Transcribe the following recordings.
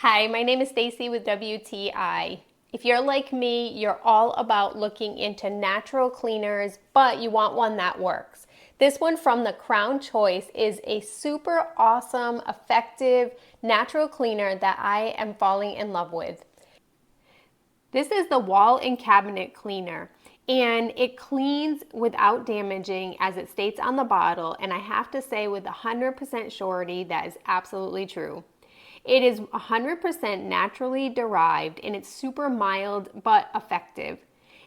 Hi, my name is Stacy with WTI. If you're like me, you're all about looking into natural cleaners, but you want one that works. This one from the Crown Choice is a super awesome, effective, natural cleaner that I am falling in love with. This is the wall and cabinet cleaner, and it cleans without damaging as it states on the bottle, and I have to say with 100% surety that is absolutely true. It is 100% naturally derived and it's super mild but effective.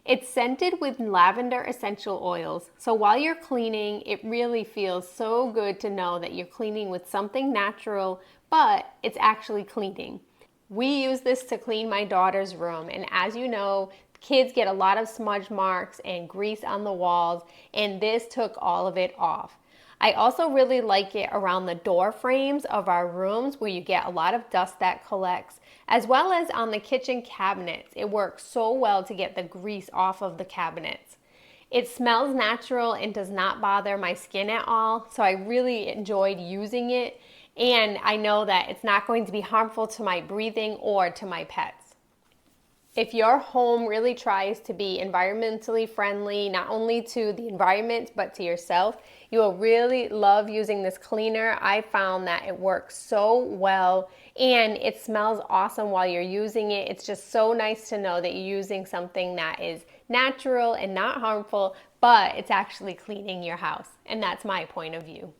It's scented with lavender essential oils, so while you're cleaning, it really feels so good to know that you're cleaning with something natural, but it's actually cleaning. We use this to clean my daughter's room, and as you know, kids get a lot of smudge marks and grease on the walls, and this took all of it off. I also really like it around the door frames of our rooms where you get a lot of dust that collects, as well as on the kitchen cabinets. It works so well to get the grease off of the cabinets. It smells natural and does not bother my skin at all, so I really enjoyed using it, and I know that it's not going to be harmful to my breathing or to my pets. If your home really tries to be environmentally friendly, not only to the environment, but to yourself, you will really love using this cleaner. I found that it works so well and it smells awesome while you're using it. It's just so nice to know that you're using something that is natural and not harmful, but it's actually cleaning your house. And that's my point of view.